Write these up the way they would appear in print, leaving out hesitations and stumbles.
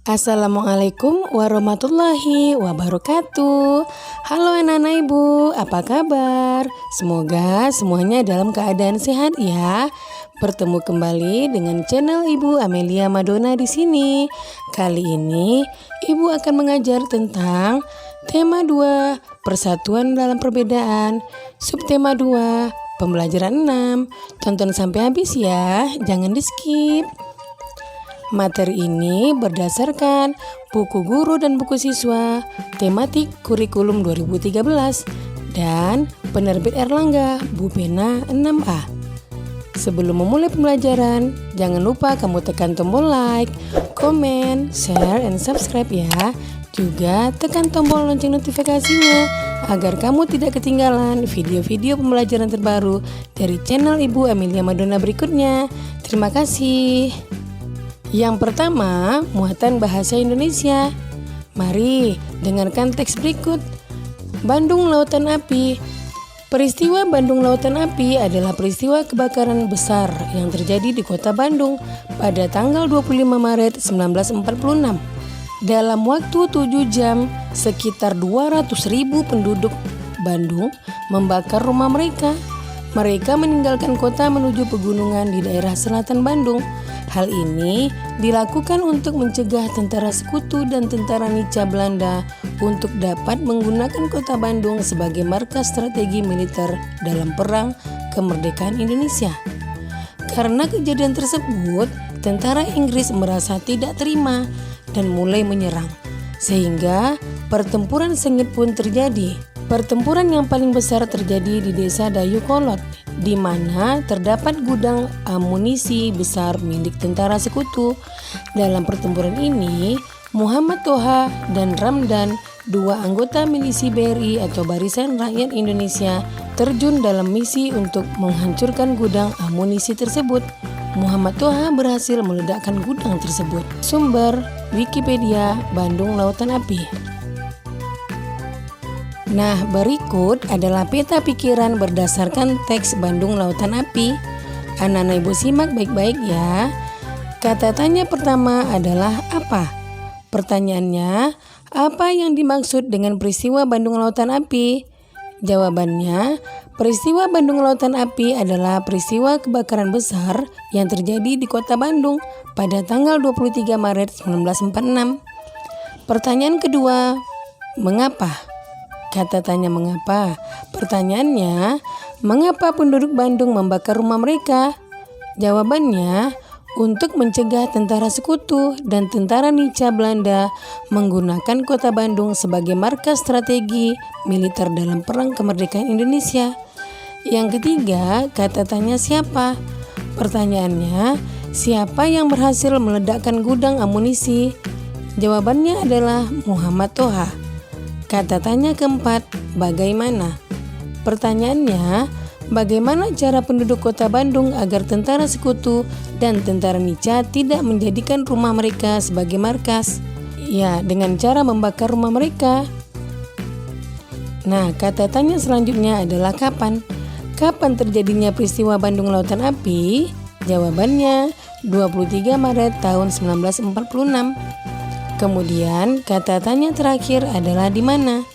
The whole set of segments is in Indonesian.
Assalamualaikum warahmatullahi wabarakatuh. Halo anak-anak ibu, apa kabar? Semoga semuanya dalam keadaan sehat ya. Bertemu kembali dengan channel Ibu Amelia Madonna di sini. Kali ini Ibu akan mengajar tentang tema 2, persatuan dalam perbedaan. Subtema 2, pembelajaran 6. Tonton sampai habis ya, jangan di-skip. Materi ini berdasarkan buku guru dan buku siswa tematik kurikulum 2013 dan penerbit Erlangga Bupena 6A. Sebelum memulai pembelajaran, jangan lupa kamu tekan tombol like, komen, share, and subscribe ya. Juga tekan tombol lonceng notifikasinya agar kamu tidak ketinggalan video-video pembelajaran terbaru dari channel Ibu Amelia Madonna berikutnya. Terima kasih. Yang pertama, muatan bahasa Indonesia. Mari dengarkan teks berikut. Bandung Lautan Api. Peristiwa Bandung Lautan Api adalah peristiwa kebakaran besar yang terjadi di kota Bandung pada tanggal 25 Maret 1946. Dalam waktu 7 jam, sekitar 200.000 penduduk Bandung membakar rumah mereka. Mereka meninggalkan kota menuju pegunungan di daerah selatan Bandung. Hal ini dilakukan untuk mencegah tentara sekutu dan tentara Nica Belanda untuk dapat menggunakan kota Bandung sebagai markas strategi militer dalam perang kemerdekaan Indonesia. Karena kejadian tersebut, tentara Inggris merasa tidak terima dan mulai menyerang, sehingga pertempuran sengit pun terjadi. Pertempuran yang paling besar terjadi di desa Dayukolot, di mana terdapat gudang amunisi besar milik tentara sekutu. Dalam pertempuran ini, Muhammad Toha dan Ramdan, dua anggota milisi BRI atau Barisan Rakyat Indonesia, terjun dalam misi untuk menghancurkan gudang amunisi tersebut. Muhammad Toha berhasil meledakkan gudang tersebut. Sumber Wikipedia Bandung Lautan Api. Nah, berikut adalah peta pikiran berdasarkan teks Bandung Lautan Api. Anak-anak ibu simak baik-baik ya. Kata tanya pertama adalah apa? Pertanyaannya, apa yang dimaksud dengan peristiwa Bandung Lautan Api? Jawabannya, peristiwa Bandung Lautan Api adalah peristiwa kebakaran besar yang terjadi di kota Bandung pada tanggal 23 Maret 1946. Pertanyaan kedua, mengapa? Kata tanya mengapa? Pertanyaannya, mengapa penduduk Bandung membakar rumah mereka? Jawabannya, untuk mencegah tentara sekutu dan tentara Nica Belanda menggunakan kota Bandung sebagai markas strategi militer dalam perang kemerdekaan Indonesia. Yang ketiga, kata tanya siapa? Pertanyaannya, siapa yang berhasil meledakkan gudang amunisi? Jawabannya adalah Muhammad Toha. Kata tanya keempat, bagaimana? Pertanyaannya, bagaimana cara penduduk kota Bandung agar tentara sekutu dan tentara Nica tidak menjadikan rumah mereka sebagai markas? Ya, dengan cara membakar rumah mereka. Nah, kata tanya selanjutnya adalah kapan? Kapan terjadinya peristiwa Bandung Lautan Api? Jawabannya, 23 Maret tahun 1946. Kemudian kata tanya terakhir adalah di mana?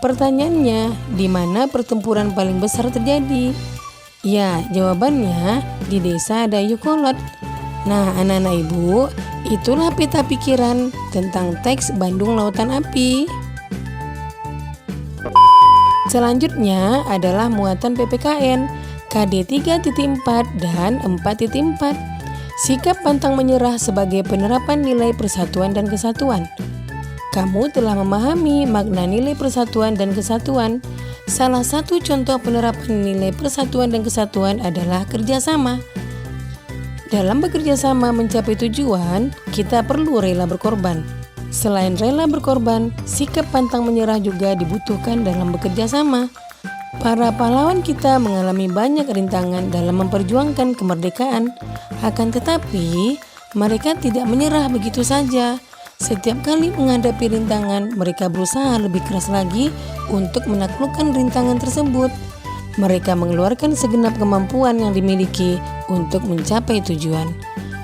Pertanyaannya, di mana pertempuran paling besar terjadi? Ya, jawabannya di desa Dayukolot. Nah, anak-anak ibu, itulah peta pikiran tentang teks Bandung Lautan Api. Selanjutnya adalah muatan PPKN KD 3.4 dan 4.4. Sikap pantang menyerah sebagai penerapan nilai persatuan dan kesatuan. Kamu telah memahami makna nilai persatuan dan kesatuan. Salah satu contoh penerapan nilai persatuan dan kesatuan adalah kerjasama. Dalam bekerja sama mencapai tujuan, kita perlu rela berkorban. Selain rela berkorban, sikap pantang menyerah juga dibutuhkan dalam bekerja sama. Para pahlawan kita mengalami banyak rintangan dalam memperjuangkan kemerdekaan. Akan tetapi, mereka tidak menyerah begitu saja. Setiap kali menghadapi rintangan, mereka berusaha lebih keras lagi untuk menaklukkan rintangan tersebut. Mereka mengeluarkan segenap kemampuan yang dimiliki untuk mencapai tujuan.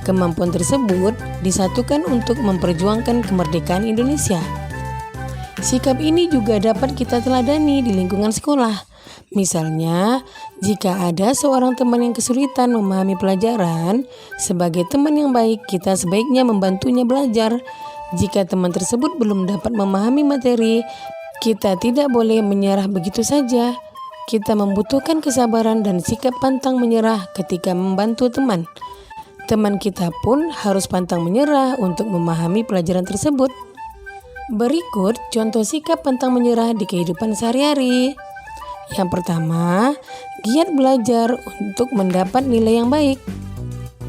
Kemampuan tersebut disatukan untuk memperjuangkan kemerdekaan Indonesia. Sikap ini juga dapat kita teladani di lingkungan sekolah. Misalnya, jika ada seorang teman yang kesulitan memahami pelajaran, sebagai teman yang baik kita sebaiknya membantunya belajar. Jika teman tersebut belum dapat memahami materi, kita tidak boleh menyerah begitu saja. Kita membutuhkan kesabaran dan sikap pantang menyerah ketika membantu teman. Teman kita pun harus pantang menyerah untuk memahami pelajaran tersebut. Berikut contoh sikap pantang menyerah di kehidupan sehari-hari. Yang pertama, giat belajar untuk mendapat nilai yang baik.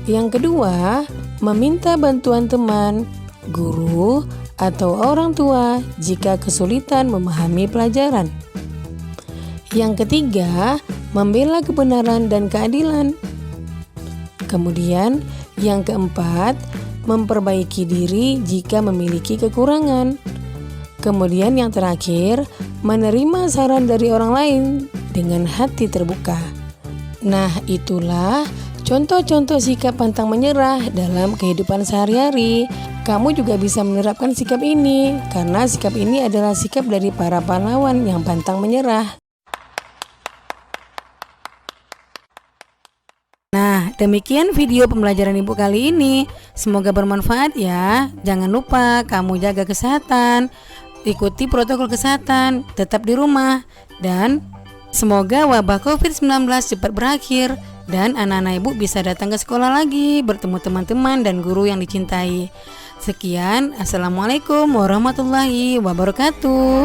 Yang kedua, meminta bantuan teman, guru, atau orang tua jika kesulitan memahami pelajaran. Yang ketiga, membela kebenaran dan keadilan. Kemudian yang keempat, memperbaiki diri jika memiliki kekurangan. Kemudian yang terakhir, menerima saran dari orang lain dengan hati terbuka. Nah, itulah contoh-contoh sikap pantang menyerah dalam kehidupan sehari-hari. Kamu juga bisa menerapkan sikap ini, karena sikap ini adalah sikap dari para pahlawan yang pantang menyerah. Nah, demikian video pembelajaran Ibu kali ini. Semoga bermanfaat ya. Jangan lupa kamu jaga kesehatan, ikuti protokol kesehatan, tetap di rumah, dan semoga wabah COVID-19 cepat berakhir dan anak-anak Ibu bisa datang ke sekolah lagi, bertemu teman-teman dan guru yang dicintai. Sekian, Assalamualaikum warahmatullahi wabarakatuh.